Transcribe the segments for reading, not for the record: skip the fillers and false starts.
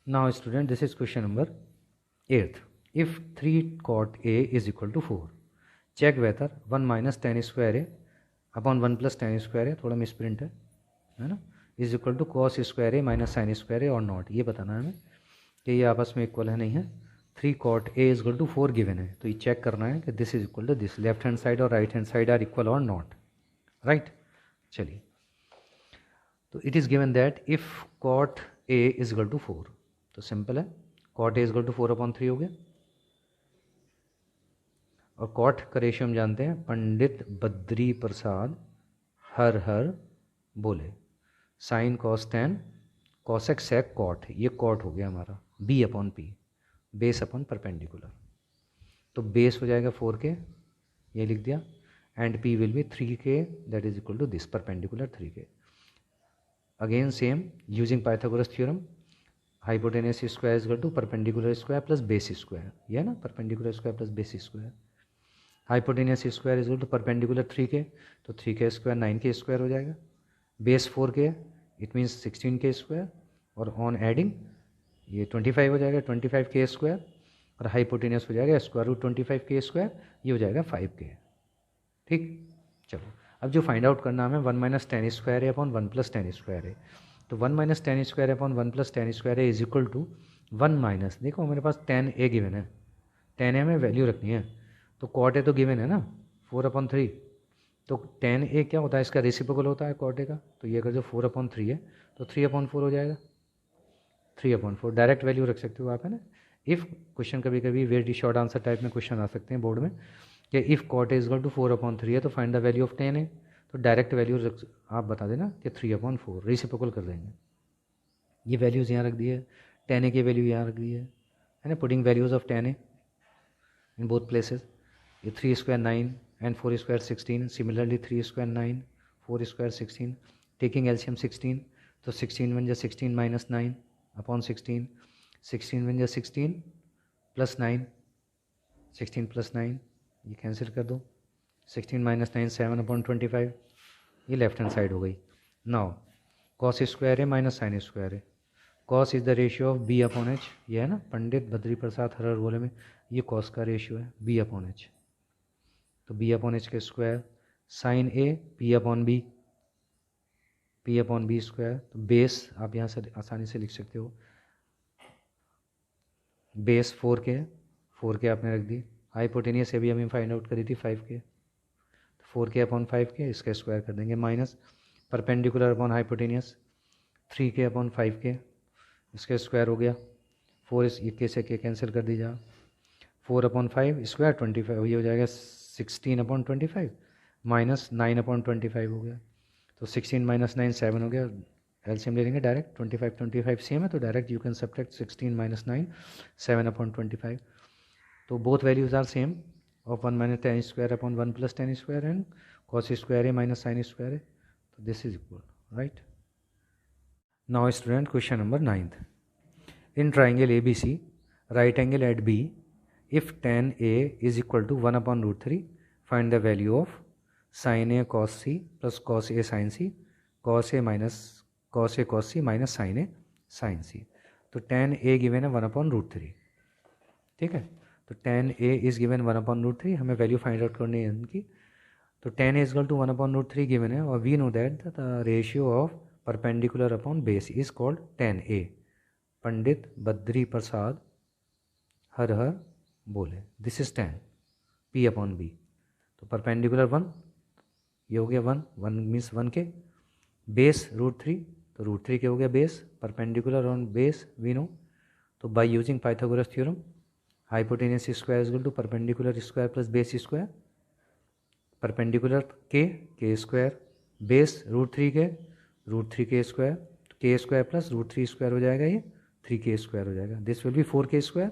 Now student, this is question number 8th. If 3 cot A is equal to 4, check whether 1 minus tan square A upon 1 plus tan square A, थोड़ा misprint है ना, is equal to cos square A minus sine square A और not, ये बताना है हमें कि ये आपस में इक्वल है नहीं है. 3 cot A is equal to 4 given है, तो ये चेक करना है कि this is equal to this, left hand side और right hand side are equal और नॉट, राइट. चलिए, तो it is given that if cot A is equal to 4, तो सिंपल है, cot A is equal to 4/3 हो गया. और cot का रेशियो हम जानते हैं, पंडित बद्री प्रसाद हर हर बोले, sine cos tan cosec sec cot, ये कॉट हो गया हमारा B/P, बेस अपॉन परपेंडिकुलर. तो बेस हो जाएगा 4K, ये लिख दिया, and P will be 3K, that is equal to this perpendicular 3K. Again same using Pythagoras theorem, hypotenuse square is equal to perpendicular square plus base square, ये ना perpendicular square plus base square. Hypotenuse square is equal to perpendicular 3K, तो 3K square 9K square हो जाएगा. Base 4K, it means 16K square, और on adding ये 25 हो जाएगा, 25K square, और हाइपोटेनस हो जाएगा स्क्वायर रूट 25K स्क्वायर, ये हो जाएगा 5K. ठीक, चलो अब जो फाइंड आउट करना हमें 1 माइनस टेन स्क्वायर है अपॉन 1 प्लस टेन स्क्वायर है. तो 1 minus ten square upon 1 plus ten square है इज इक्वल टू 1 माइनस, देखो मेरे पास tan A गिवन है, tan A में वैल्यू रखनी है, तो cot A तो गिवन है ना 4/3, तो tan A क्या होता है, इसका रेसिप्रोकल होता है cot A का, तो ये अगर जो 4/3 है तो 3/4 हो जाएगा, 3/4 डायरेक्ट वैल्यू रख सकते हो आप, है ना. इफ़ क्वेश्चन कभी कभी वेरी शॉर्ट आंसर टाइप में क्वेश्चन आ सकते हैं बोर्ड में कि if cot A is equal to 4/3 है तो find the value of tan A, तो डायरेक्ट वैल्यू आप बता देना कि 3/4, रेसिप्रोकल कर देंगे. ये वैल्यूज़ यहाँ रख दी है, tan A की वैल्यू यहाँ रख दी है ना, putting values of tan A in both places. ये 3 square 9 and 4 square 16, similarly 3 square 9 4 square 16, taking LCM 16, तो 16 बन जाए 16 माइनस 9 अपॉन 16, 16 बन जाए 16 प्लस 9, 16 प्लस 9 ये कैंसिल कर दो, 16 माइनस 9 7/25, ये लेफ्ट हैंड साइड हो गई. नाउ कॉस स्क्वायर है माइनस साइन स्क्वायर है, cos is the ratio of B/H, ये है ना पंडित बद्री प्रसाद हर हर बोले में, ये कॉस का रेशियो है B/H, तो B/H के square, sine A P/B, P/B square, तो बेस आप यहाँ से आसानी से लिख सकते हो, बेस 4K आपने रख दी. हाइपोटेनियस अभी हमें फाइंड आउट करी थी 5K, तो 4K/5K इसका स्क्वायर कर देंगे, minus perpendicular upon hypotenuse 3K/5K, इसका स्क्वायर हो गया, 4 इस K से K कैंसिल कर दीजिए, 4/5 स्क्वायर 25, ये हो जाएगा 16/25 माइनस 9/25 हो गया, तो 16 माइनस 9 7 हो गया. एलसीएम ले लेंगे डायरेक्ट, 25 सेम है तो direct you can subtract 16 minus 9 7/25, तो both values are same of 1 minus ten square upon 1 plus ten square and cos square है माइनस साइन स्क्वायर है, तो this is equal, right. Now student question number 9th. In triangle ABC, right angle at B, if tan A is equal to 1/√3, find the value of sin A cos C plus cos A sin C, cos A cos C minus sin A sin C. तो tan A given है 1/√3, ठीक है, तो tan A is given 1/√3, हमें value find out करनी है इनकी, तो tan A is equal to 1/√3 given है, और we know that the ratio of perpendicular upon base is called tan A, Pandit Badri Prasad हर हर बोले, दिस इज tan P/B, तो परपेंडिकुलर 1, ये हो गया 1 मीन्स 1K, बेस √3, तो √3K हो गया base, perpendicular on base we know, तो by using Pythagoras theorem, hypotenuse square is equal to perpendicular square plus base square, perpendicular K square, base √3K square, K square plus √3 square हो जाएगा, ये 3K square हो जाएगा, this will be 4K square,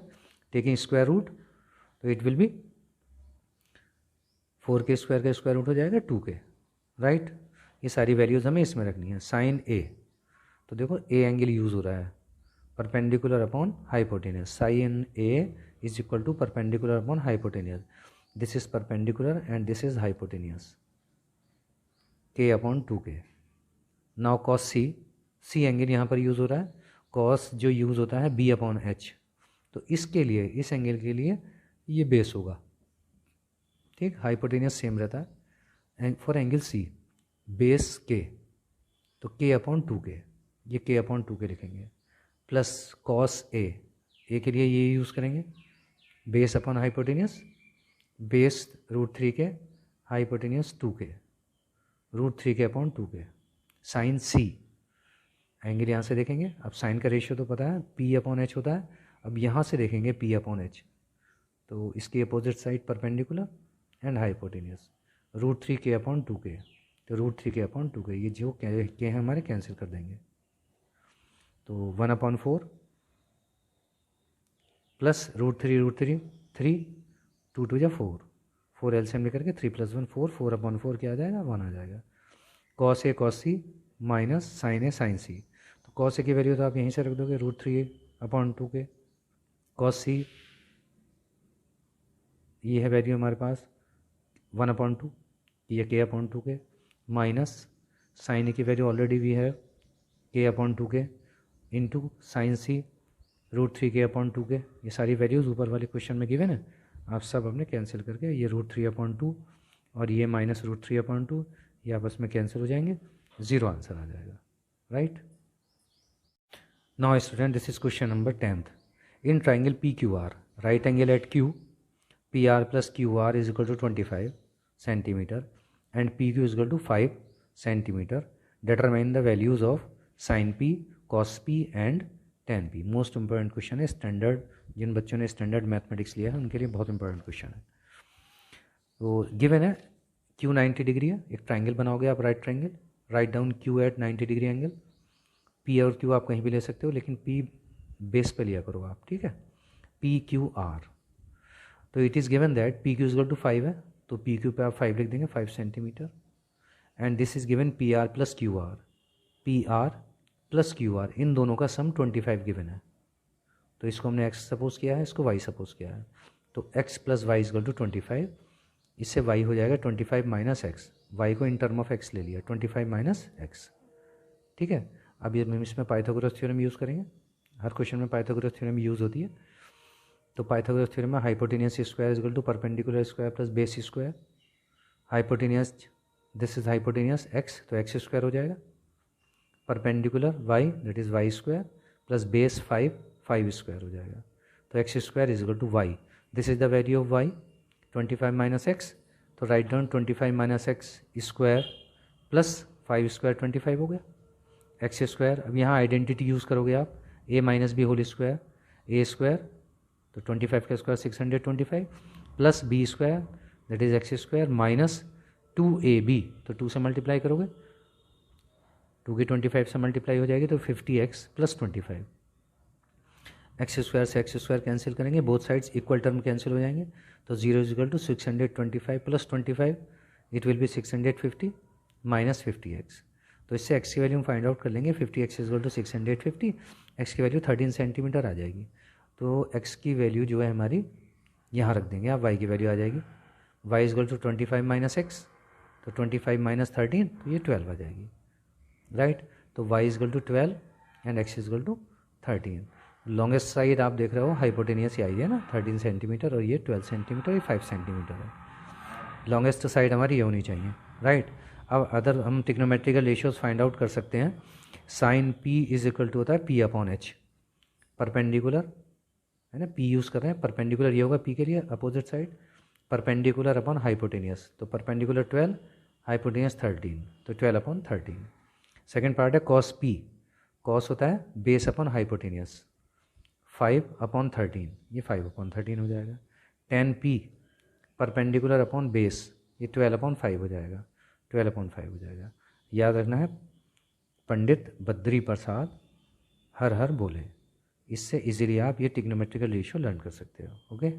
taking square root, तो it will be 4K square का square root हो जाएगा 2K, right. ये सारी वैल्यूज़ हमें इसमें रखनी है. साइन A, तो देखो A एंगल यूज़ हो रहा है, perpendicular upon hypotenuse, sine A is equal to perpendicular upon hypotenuse, this is perpendicular and this is hypotenuse, K/2K. Now cos C angle यहाँ पर यूज़ हो रहा है, कॉस जो यूज़ होता है बी अपॉन एच, तो इसके लिए, इस एंगल के लिए ये बेस होगा, ठीक। हाइपोटेनियस सेम रहता है। फॉर एंगल सी बेस के, तो के अपॉन 2k, ये के अपॉन 2k लिखेंगे, प्लस कॉस ए के लिए ये यूज़ करेंगे base upon hypotenuse, base √3k hypotenuse 2k, √3k upon 2k। Sine C angle यहाँ से देखेंगे, अब साइन का रेशियो तो पता है p अपॉन एच होता है, अब यहाँ से देखेंगे p अपॉन एच, तो इसकी opposite side perpendicular and hypotenuse, √3k upon 2k, तो √3k अपॉन 2k, ये जो के हैं हमारे कैंसिल कर देंगे, तो 1/4 प्लस √3 3, 2 2 जा 4, 4 एलसीएम लेकर के 3 + 1 4, 4/4 क्या आ जाएगा 1 आ जाएगा। Cos A cos C minus sign A sign सी, तो कॉस ए की वैल्यू तो आप यहीं से रख दोगे √3/2k, कॉस सी ये है वैल्यू हमारे पास 1/2, ये k/2k, माइनस साइन ए की वैल्यू ऑलरेडी भी है k/2k, इंटू साइन सी √3k/2k, ये सारी वैल्यूज़ ऊपर वाले क्वेश्चन में गिवन है, आप सब अपने कैंसिल करके ये √3/2 और ये माइनस √3/2 ये आपस में कैंसिल हो जाएंगे, 0 आंसर आ जाएगा, right. Now student this is question number 10th। In triangle PQR, right angle at Q, PR + QR is equal to 25 centimeter and PQ is equal to 5 centimeter. Determine the values of sin P, cos P and tan P. Most important question है, standard, जिन बच्चों ने standard mathematics लिया है उनके लिए बहुत important question है। तो गिवन है Q 90 डिग्री है, एक ट्राइंगल बनाओगे आप, right triangle, right down Q at 90 degree angle, P और Q आप कहीं भी ले सकते हो, लेकिन P बेस पे लिया करो आप, ठीक है। PQR, तो it is given that PQ is equal to 5 है, तो PQ पे आप 5 लिख देंगे, 5 centimetre, and this is given PR + QR, PR + QR, इन दोनों का सम 25 गिवन है, तो इसको हमने x सपोज किया है, इसको y सपोज किया है, तो x + y is equal to 25, इससे y हो जाएगा 25 माइनस x, y को इन टर्म ऑफ x ले लिया, 25 माइनस x, ठीक है। अब ये हम इसमें पाइथागोरस थ्योरम यूज़ करेंगे, हर क्वेश्चन में पाइथागोरस थ्योरम यूज़ होती है, तो पाइथागोरस थ्योरम में hypotenuse square is equal to perpendicular square plus base square, hypotenuse this is hypotenuse x, तो x स्क्वायर हो जाएगा, perpendicular y that is y square plus base 5 square हो जाएगा, तो x square is equal to y, this is the value of y 25 minus x, तो right down 25 minus x square plus 5 square 25 हो गया, x square, अब यहाँ identity use करोगे आप, a minus b whole square, a square, तो 25 का square 625 plus b square that is x square minus 2ab, तो 2 से मल्टीप्लाई करोगे, 2 की 25 से मल्टीप्लाई हो जाएगी, तो 50x + 25, x स्क्वायर से x स्क्वायर कैंसिल करेंगे, both sides equal term cancel हो जाएंगे, तो 0 is equal to 625 + 25, it will be 650 minus 50x, तो इससे x की वैल्यू हम फाइंड आउट कर लेंगे, 50x is equal to 650, x की वैल्यू 13 सेंटीमीटर आ जाएगी, तो x की वैल्यू जो है हमारी यहाँ रख देंगे आप, y की वैल्यू आ जाएगी, y is equal to 25 minus x, तो 25 माइनस 13, तो ये 12 आ जाएगी, राइट। तो y is equal to 12 and x is equal to 13, longest side आप देख रहे हो हाइपोटेनियस आई है ना 13 सेंटीमीटर, और ये 12 सेंटीमीटर, ये 5 सेंटीमीटर है, लॉन्गेस्ट साइड हमारी ये होनी चाहिए, राइट। अब अदर हम ट्रिग्नोमेट्रिकल रेशियोज फाइंड आउट कर सकते हैं, sine p is equal to होता है p/h, परपेंडिकुलर है ना, p यूज़ कर रहे हैं, परपेंडिकुलर ये होगा p के लिए opposite side, perpendicular upon hypotenuse, तो परपेंडिकुलर 12, हाइपोटेनियस 13, तो 12/13। सेकेंड पार्ट है कॉस p, कॉस होता है बेस अपॉन हाइपोटेनियस, 5/13, ये 5/13 हो जाएगा, tan p perpendicular upon base, ये 12/5 हो जाएगा, 12/5 हो जाएगा। याद रखना है पंडित बद्री प्रसाद हर हर बोले, इससे इजीली आप ये ट्रिग्नोमेट्रिकल रेशियो लर्न कर सकते हो, ओके।